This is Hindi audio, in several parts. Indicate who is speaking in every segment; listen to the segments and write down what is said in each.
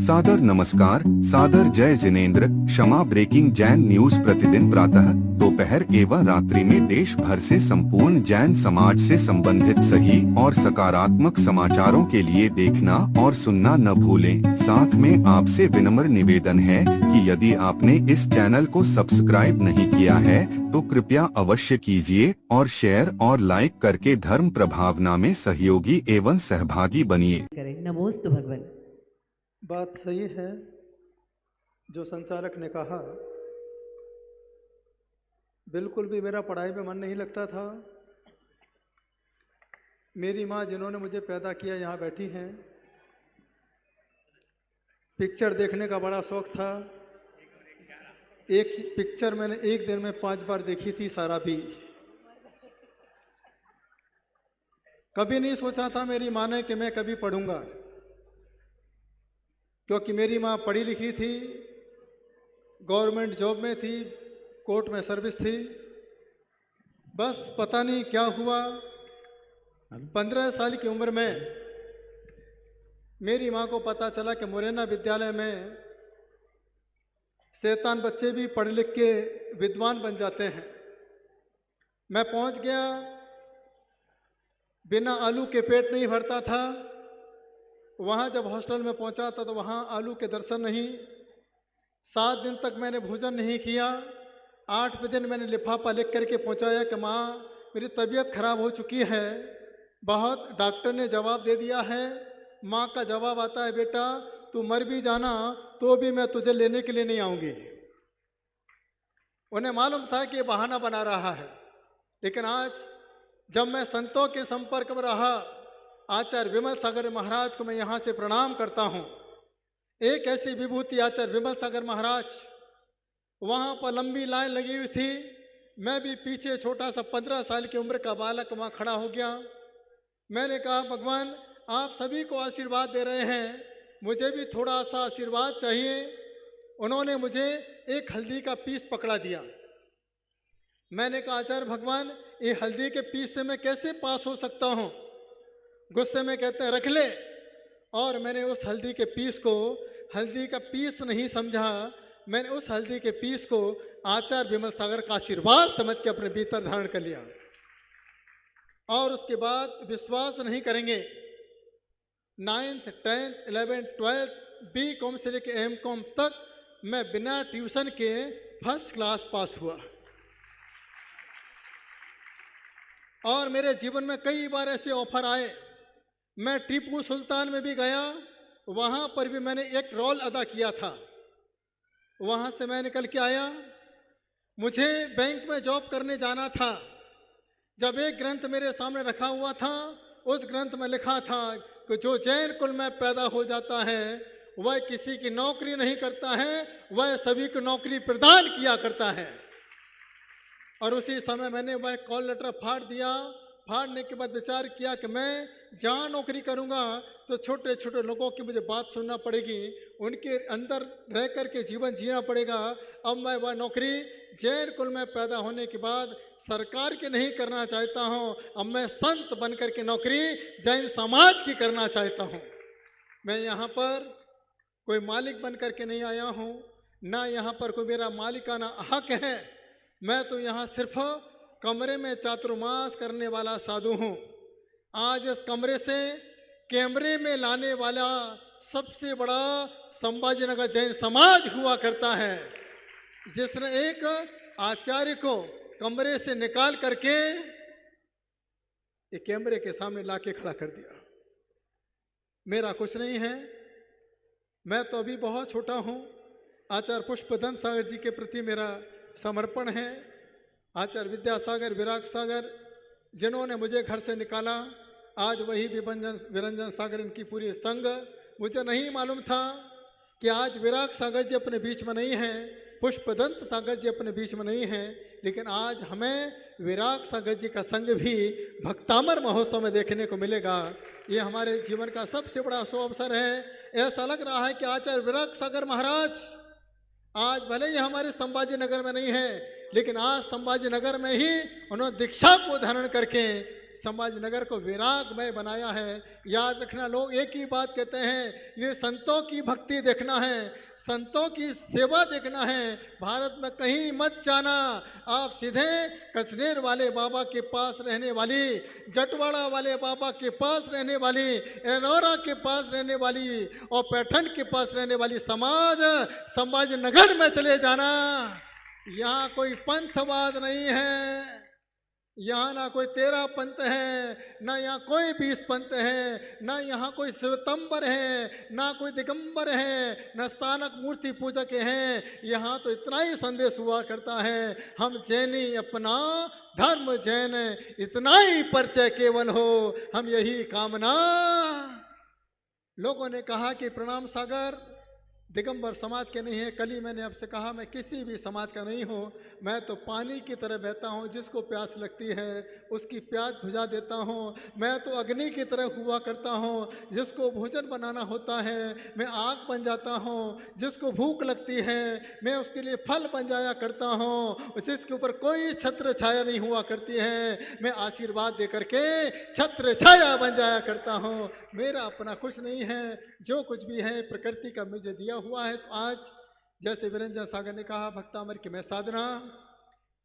Speaker 1: सादर नमस्कार, सादर जय जिनेंद्र। क्षमा ब्रेकिंग जैन न्यूज प्रतिदिन प्रातः, दोपहर एवं रात्रि में देश भर से संपूर्ण जैन समाज से संबंधित सही और सकारात्मक समाचारों के लिए देखना और सुनना न भूलें। साथ में आपसे विनम्र निवेदन है कि यदि आपने इस चैनल को सब्सक्राइब नहीं किया है तो कृपया अवश्य कीजिए और शेयर और लाइक करके धर्म प्रभावना में सहयोगी एवं सहभागी बनिए।
Speaker 2: नमोस्तु भगवान।
Speaker 3: बात सही है जो संचालक ने कहा। बिल्कुल भी मेरा पढ़ाई में मन नहीं लगता था। मेरी माँ जिन्होंने मुझे पैदा किया यहाँ बैठी हैं। पिक्चर देखने का बड़ा शौक था। एक पिक्चर मैंने एक दिन में 5 बार देखी थी, सारा भी। कभी नहीं सोचा था मेरी माँ ने कि मैं कभी पढ़ूंगा, क्योंकि मेरी माँ पढ़ी लिखी थी, गवर्नमेंट जॉब में थी, कोर्ट में सर्विस थी। बस पता नहीं क्या हुआ, 15 साल की उम्र में मेरी माँ को पता चला कि मुरैना विद्यालय में शैतान बच्चे भी पढ़ लिख के विद्वान बन जाते हैं। मैं पहुंच गया। बिना आलू के पेट नहीं भरता था। वहाँ जब हॉस्टल में पहुँचा था तो वहाँ आलू के दर्शन नहीं। 7 दिन तक मैंने भोजन नहीं किया। 8वें दिन मैंने लिफाफा लिख करके पहुँचाया कि माँ मेरी तबीयत खराब हो चुकी है बहुत। डॉक्टर ने जवाब दे दिया है। माँ का जवाब आता है, बेटा तू मर भी जाना तो भी मैं तुझे लेने के लिए नहीं आऊँगी। उन्हें मालूम था कि ये बहाना बना रहा है। लेकिन आज जब मैं संतों के संपर्क में रहा, आचार्य विमल सागर महाराज को मैं यहाँ से प्रणाम करता हूँ। एक ऐसी विभूति आचार्य विमल सागर महाराज, वहाँ पर लंबी लाइन लगी हुई थी। मैं भी पीछे छोटा सा 15 साल की उम्र का बालक वहाँ खड़ा हो गया। मैंने कहा, भगवान आप सभी को आशीर्वाद दे रहे हैं, मुझे भी थोड़ा सा आशीर्वाद चाहिए। उन्होंने मुझे एक हल्दी का पीस पकड़ा दिया। मैंने कहा, आचार्य भगवान ये हल्दी के पीस से मैं कैसे पास हो सकता हूँ? गुस्से में कहते हैं, रख ले। और मैंने उस हल्दी के पीस को हल्दी का पीस नहीं समझा। मैंने उस हल्दी के पीस को आचार्य विमल सागर का आशीर्वाद समझ के अपने भीतर धारण कर लिया। और उसके बाद विश्वास नहीं करेंगे, 9th 10th 11th 12th B.Com से लेकर M.Com तक मैं बिना ट्यूशन के फर्स्ट क्लास पास हुआ। और मेरे जीवन में कई बार ऐसे ऑफर आए। मैं टीपू सुल्तान में भी गया, वहाँ पर भी मैंने एक रोल अदा किया था। वहाँ से मैं निकल के आया। मुझे बैंक में जॉब करने जाना था। जब एक ग्रंथ मेरे सामने रखा हुआ था, उस ग्रंथ में लिखा था कि जो जैन कुल में पैदा हो जाता है वह किसी की नौकरी नहीं करता है, वह सभी को नौकरी प्रदान किया करता है। और उसी समय मैंने वह कॉल लेटर फाड़ दिया। फाड़ने के बाद विचार किया कि मैं जहाँ नौकरी करूँगा तो छोटे छोटे लोगों की मुझे बात सुनना पड़ेगी, उनके अंदर रह कर के जीवन जीना पड़ेगा। अब मैं वह नौकरी जैन कुल में पैदा होने के बाद सरकार की नहीं करना चाहता हूँ। अब मैं संत बन कर के नौकरी जैन समाज की करना चाहता हूँ। मैं यहाँ पर कोई मालिक बन कर के नहीं आया हूँ, ना यहाँ पर कोई मेरा मालिकाना हक है। मैं तो यहाँ सिर्फ कमरे में चातुर्मास करने वाला साधु हूँ। आज इस कमरे से कैमरे में लाने वाला सबसे बड़ा संभाजीनगर जैन समाज हुआ करता है, जिसने एक आचार्य को कमरे से निकाल करके एक कैमरे के सामने लाके खड़ा कर दिया। मेरा कुछ नहीं है, मैं तो अभी बहुत छोटा हूँ। आचार्य पुष्पदंत सागर जी के प्रति मेरा समर्पण है। आचार्य विद्यासागर, विराग सागर जिन्होंने मुझे घर से निकाला, आज वही विरंजन सागर इनकी पूरी संघ। मुझे नहीं मालूम था कि आज विराग सागर जी अपने बीच में नहीं हैं, पुष्पदंत सागर जी अपने बीच में नहीं हैं, लेकिन आज हमें विराग सागर जी का संघ भी भक्तामर महोत्सव में देखने को मिलेगा। ये हमारे जीवन का सबसे बड़ा शुभ अवसर है। ऐसा लग रहा है कि आचार्य विराग सागर महाराज आज भले ही हमारे संभाजी नगर में नहीं है, लेकिन आज संभाजी नगर में ही उन्होंने दीक्षा को धारण करके समाज नगर को वैरागमय बनाया है। याद रखना, लोग एक ही बात कहते हैं, ये संतों की भक्ति देखना है, संतों की सेवा देखना है, भारत में कहीं मत जाना। आप सीधे कचनेर वाले बाबा के पास रहने वाली, जटवाड़ा वाले बाबा के पास रहने वाली, एलोरा के पास रहने वाली और पैठन के पास रहने वाली समाज नगर में चले जाना। यहाँ कोई पंथवाद नहीं है, यहाँ ना कोई 13 पंथ है, ना यहाँ कोई 20 पंथ है, ना यहाँ कोई श्वेतंबर है, ना कोई दिगंबर है, ना स्थानक मूर्ति पूजक हैं। यहाँ तो इतना ही संदेश हुआ करता है, हम जैनी अपना धर्म जैन, इतना ही परिचय केवल हो, हम यही कामना। लोगों ने कहा कि प्रणाम सागर दिगंबर समाज के नहीं है। कल ही मैंने आपसे कहा मैं किसी भी समाज का नहीं हूँ, मैं तो पानी की तरह बहता हूँ, जिसको प्यास लगती है उसकी प्यास बुझा देता हूँ। मैं तो अग्नि की तरह हुआ करता हूँ, जिसको भोजन बनाना होता है मैं आग बन जाता हूँ, जिसको भूख लगती है मैं उसके लिए फल बन जाया करता हूँ, जिसके ऊपर कोई छत्र छाया नहीं हुआ करती है मैं आशीर्वाद दे करके छत्र छाया बन जाया करता हूँ। मेरा अपना कुछ नहीं है, जो कुछ भी है प्रकृति का मुझे दिया हुआ है। तो आज जैसे वीरेंद्र सागर ने कहा, भक्तामर की मैं साधना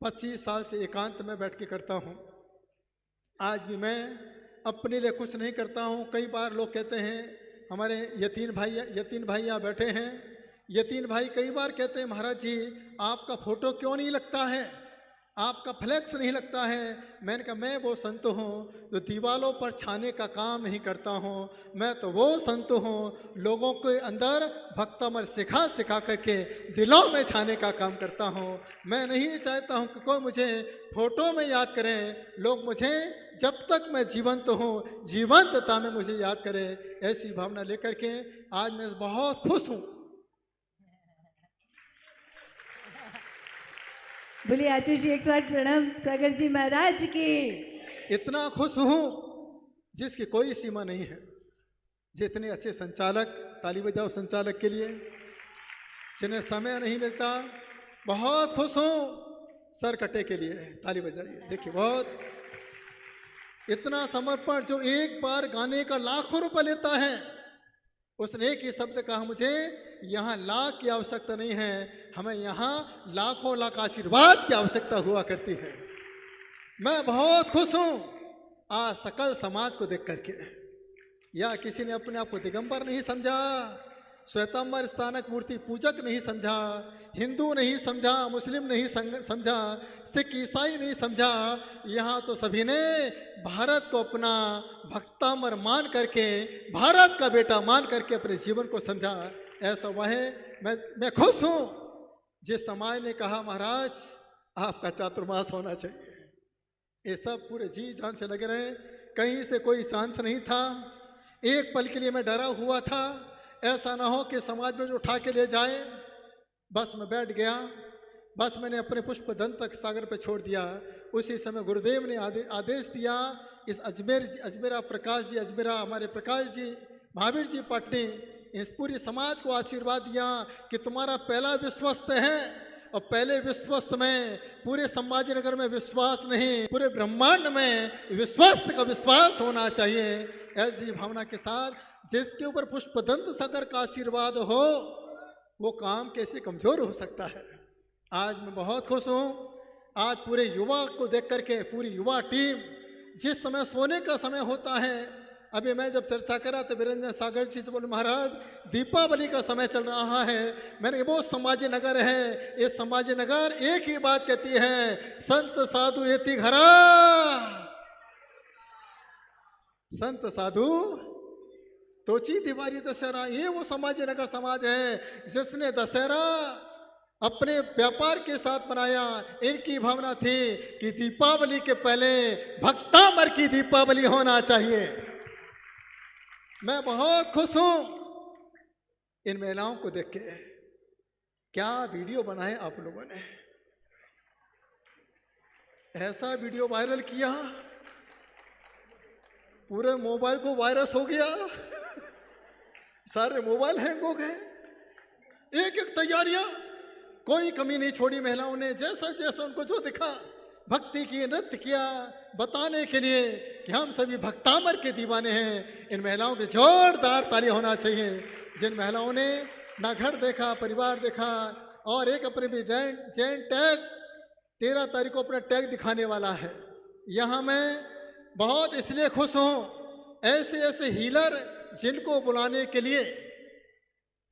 Speaker 3: 25 साल से एकांत में बैठ के करता हूँ। आज भी मैं अपने लिए कुछ नहीं करता हूँ। कई बार लोग कहते हैं, हमारे यतीन भाई यहाँ बैठे हैं, यतीन भाई कई बार कहते हैं, महाराज जी आपका फोटो क्यों नहीं लगता है, आपका फ्लैक्स नहीं लगता है। मैंने कहा मैं वो संत हूँ जो दीवालों पर छाने का काम नहीं करता हूँ, मैं तो वो संत हूँ लोगों के अंदर भक्तमर सिखा सिखा करके दिलों में छाने का काम करता हूँ। मैं नहीं चाहता हूँ कि कोई मुझे फोटो में याद करें, लोग मुझे जब तक मैं जीवंत हूँ जीवंतता में मुझे याद करें, ऐसी भावना लेकर के आज मैं बहुत खुश हूँ।
Speaker 2: बोलिए आचू जी 100 प्रणाम सागर जी महाराज की।
Speaker 3: इतना खुश हूँ जिसकी कोई सीमा नहीं है। जितने अच्छे संचालक, ताली बजाओ संचालक के लिए, जिन्हें समय नहीं मिलता, बहुत खुश हूँ सर कटे के लिए, ताली बजाइए। देखिए बहुत इतना समर्पण, जो एक बार गाने का लाखों रुपए लेता है, उसने एक ही शब्द कहा, मुझे यहाँ लाख की आवश्यकता नहीं है, हमें यहाँ लाखों लाख आशीर्वाद की आवश्यकता हुआ करती है। मैं बहुत खुश हूँ आज सकल समाज को देख करके। या किसी ने अपने आप को दिगंबर नहीं समझा, श्वेतांबर स्थानक मूर्ति पूजक नहीं समझा, हिंदू नहीं समझा, मुस्लिम नहीं समझा, सिख ईसाई नहीं समझा। यहाँ तो सभी ने भारत को अपना भक्तामर मान करके, भारत का बेटा मान करके अपने जीवन को समझा। ऐसा वह है, मैं खुश हूँ जिस समाज ने कहा महाराज आपका चातुर्मास होना चाहिए। ये सब पूरे जी जान से लगे रहे, कहीं से कोई चांस नहीं था। एक पल के लिए मैं डरा हुआ था, ऐसा ना हो कि समाज में जो उठा के ले जाए। बस में बैठ गया, बस मैंने अपने पुष्प दंत तक सागर पे छोड़ दिया। उसी समय गुरुदेव ने आदेश दिया, इस अजमेरा प्रकाश जी, अजमेरा हमारे प्रकाश जी, महावीर जी पाटनी, इस पूरी समाज को आशीर्वाद दिया कि तुम्हारा पहला विश्वस्त है, और पहले विश्वस्त में पूरे संभाजी नगर में विश्वास नहीं, पूरे ब्रह्मांड में विश्वस्त का विश्वास होना चाहिए। ऐसी भावना के साथ जिसके ऊपर पुष्पदंत सागर का आशीर्वाद हो, वो काम कैसे कमजोर हो सकता है। आज मैं बहुत खुश हूँ, आज पूरे युवा को देख करके, पूरी युवा टीम, जिस समय सोने का समय होता है, अभी मैं जब चर्चा करा तो वीरेंद्र सागर जी से बोले महाराज दीपावली का समय चल रहा है। मैंने वो संभाजी नगर है, ये संभाजी नगर एक ही बात कहती है, संत साधु एति घरा, संत साधु तोची दिवाली दशहरा। ये वो संभाजी नगर समाज है जिसने दशहरा अपने व्यापार के साथ मनाया। इनकी भावना थी कि दीपावली के पहले भक्तामर की दीपावली होना चाहिए। मैं बहुत खुश हूं इन महिलाओं को देख के। क्या वीडियो बनाए आप लोगों ने, ऐसा वीडियो वायरल किया, पूरे मोबाइल को वायरस हो गया, सारे मोबाइल हैंग हो गए। एक एक तैयारियां, कोई कमी नहीं छोड़ी महिलाओं ने। जैसा जैसा उनको जो दिखा भक्ति की नृत्य किया, बताने के लिए कि हम सभी भक्तामर के दीवाने हैं। इन महिलाओं के जोरदार ताली होना चाहिए, जिन महिलाओं ने ना घर देखा, परिवार देखा, और एक अपने भी जैन टैग 13 तारीख को अपना टैग दिखाने वाला है। यहाँ मैं बहुत इसलिए खुश हूँ, ऐसे ऐसे हीलर जिनको बुलाने के लिए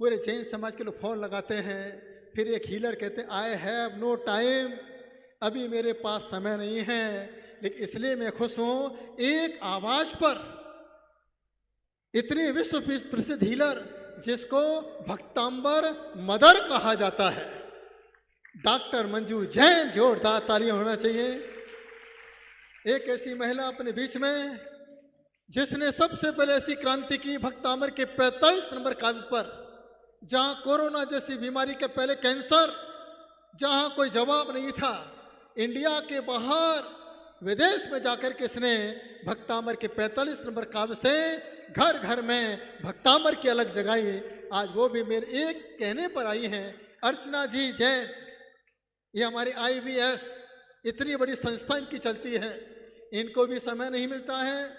Speaker 3: पूरे जैन समाज के लोग फोन लगाते हैं, फिर एक हीलर कहते हैं आई हैव नो टाइम, अभी मेरे पास समय नहीं है। लेकिन इसलिए मैं खुश हूँ, एक आवाज पर इतनी विश्व प्रसिद्ध हीलर जिसको भक्तांबर मदर कहा जाता है, डॉक्टर मंजू जैन, जोरदार तालियां होना चाहिए। एक ऐसी महिला अपने बीच में जिसने सबसे पहले ऐसी क्रांति की भक्तामर के 45 नंबर काव्य पर, जहां कोरोना जैसी बीमारी के पहले कैंसर, जहां कोई जवाब नहीं था, इंडिया के बाहर विदेश में जाकर के इसने भक्तामर के 45 नंबर काव्य से घर घर में भक्तामर की अलग जगाई। आज वो भी मेरे एक कहने पर आई हैं, अर्चना जी जैन। ये हमारी IVS इतनी बड़ी संस्था इनकी चलती है, इनको भी समय नहीं मिलता है,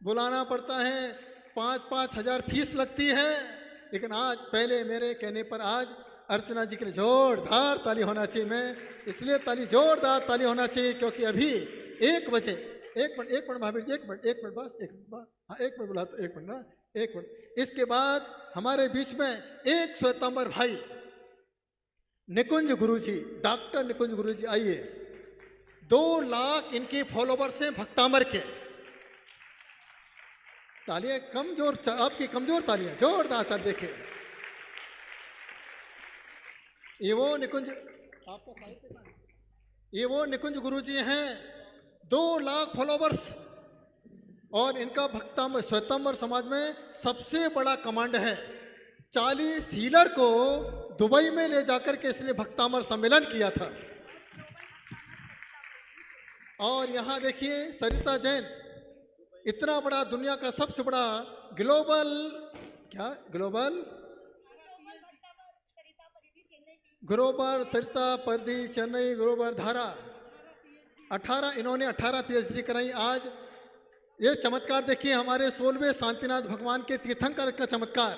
Speaker 3: बुलाना पड़ता है, 5-5 हज़ार फीस लगती है। लेकिन आज पहले मेरे कहने पर आज अर्चना जी के लिए जोरदार ताली होना चाहिए। मैं इसलिए जोरदार ताली होना चाहिए क्योंकि अभी 1 बजे, एक मिनट महावीर जी, एक मिनट बस, हाँ 1 मिनट बुलाता, 1 मिनट ना, 1 मिनट। इसके बाद हमारे बीच में एक श्वेतांबर भाई निकुंज गुरुजी, डॉक्टर निकुंज गुरुजी, आइए। 2 लाख इनके फॉलोवर्स हैं भक्तामर के। तालियां कमजोर, आपकी कमजोर तालियां, जोरदार ताली। देखिए ये वो निकुंज, आपका साहित्य का, ये वो निकुंज गुरुजी हैं, 2 लाख फॉलोवर्स, और इनका भक्तामर श्वेतांबर समाज में सबसे बड़ा कमांड है। 40 हीलर को दुबई में ले जाकर के इसने भक्तामर सम्मेलन किया था। और यहाँ देखिए सरिता जैन, इतना बड़ा दुनिया का सबसे बड़ा ग्लोबल सरिता परिधि चेन्नई ग्लोबल धारा 18, इन्होंने 18 PhD कराई। आज ये चमत्कार देखिए, हमारे 16वें शांतिनाथ भगवान के तीर्थंकर का चमत्कार।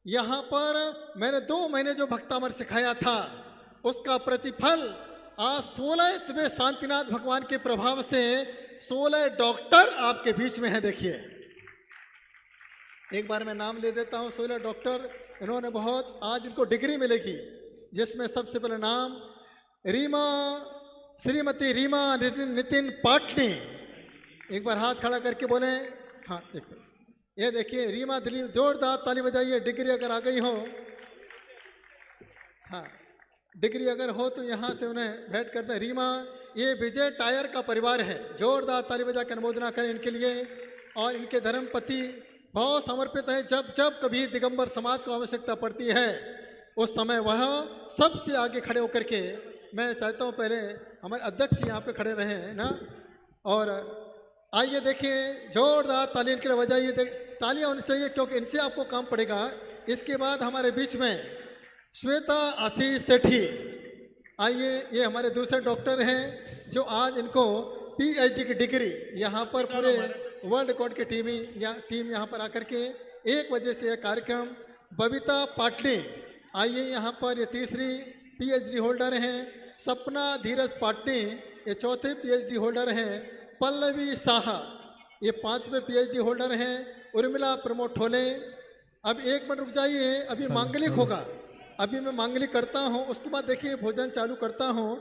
Speaker 3: यहाँ पर मैंने 2 महीने जो भक्तामर सिखाया था, उसका प्रतिफल आज 16वें शांतिनाथ भगवान के प्रभाव से 16 डॉक्टर आपके बीच में है। देखिए एक बार मैं नाम ले देता हूँ, 16 डॉक्टर, इन्होंने बहुत, आज इनको डिग्री मिलेगी, जिसमें सबसे पहले नाम श्रीमती रीमा नितिन पाटनी। एक बार हाथ खड़ा करके बोले, हाँ एक मिनट, ये देखिए रीमा दिलीप, जोरदार ताली बजाइए। डिग्री अगर आ गई हो, हाँ डिग्री अगर हो तो यहाँ से उन्हें भेंट करते हैं। रीमा, ये विजय टायर का परिवार है, जोरदार ताली बजा कर अनुमोदना करें इनके लिए। और इनके धर्मपति बहुत समर्पित है, जब जब कभी दिगंबर समाज को आवश्यकता पड़ती है उस समय वह सबसे आगे खड़े होकर के, मैं चाहता हूँ पहले हमारे अध्यक्ष यहाँ पे खड़े रहे हैं ना। और आइए देखिए, जोरदार ताली इनके लिए बजाइए, तालियां होनी चाहिए क्योंकि इनसे आपको काम पड़ेगा। इसके बाद हमारे बीच में श्वेता आशीष सेठी, आइए, ये हमारे दूसरे डॉक्टर हैं जो आज इनको PhD की डिग्री यहाँ पर पूरे वर्ल्ड रिकॉर्ड की टीम यहाँ पर आकर के 1 बजे से यह कार्यक्रम। बबीता पाटनी, आइए यहाँ पर, ये तीसरी PhD होल्डर हैं। सपना धीरज पाटनी, ये चौथे PhD होल्डर हैं। पल्लवी शाह, ये 5वें PhD होल्डर हैं। उर्मिला प्रमोद ठोले। अब 1 मिनट रुक जाइए, अभी मांगलिक होगा, अभी मैं मांगलिक करता हूँ, उसके बाद देखिए भोजन चालू करता हूँ।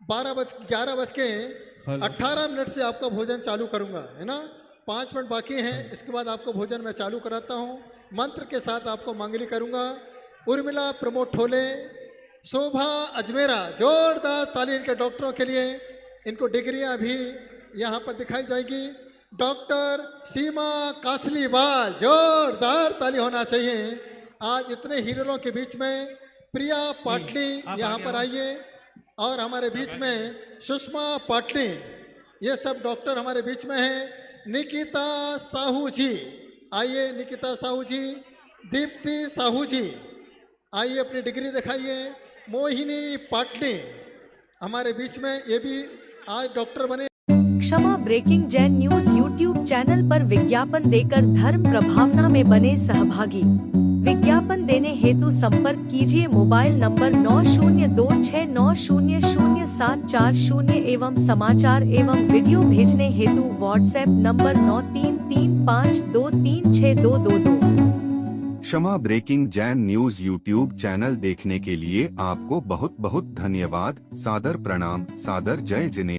Speaker 3: 11:18 से आपका भोजन चालू करूँगा, है ना। 5 मिनट बाकी हैं, इसके बाद आपको भोजन मैं चालू कराता हूँ। मंत्र के साथ आपको मांगलिक करूँगा। उर्मिला प्रमोद ठोले, शोभा अजमेरा, जोरदार ताली इनके डॉक्टरों के लिए। इनको डिग्रियाँ भी यहाँ पर दिखाई जाएगी। डॉक्टर सीमा कासलीवाल, जोरदार ताली होना चाहिए। आज इतने हीरों के बीच में प्रिया पाटनी यहाँ पर आइए, और हमारे बीच में सुषमा पाटनी, ये सब डॉक्टर हमारे बीच में हैं। निकिता साहू जी, आइए निकिता साहू जी। दीप्ति साहू जी, आइए अपनी डिग्री दिखाइए। मोहिनी पाटनी हमारे बीच में, ये भी आज डॉक्टर बने।
Speaker 4: Kshama breaking Jain news YouTube channel पर विज्ञापन देकर धर्म प्रभावना में बने सहभागी। विज्ञापन देने हेतु संपर्क कीजिए मोबाइल नंबर 9026900740 एवं समाचार एवं वीडियो भेजने हेतु WhatsApp number 9335236222।
Speaker 1: Kshama breaking Jain news YouTube channel देखने के लिए आपको बहुत बहुत धन्यवाद। सादर प्रणाम, सादर जय जिनेंद्र।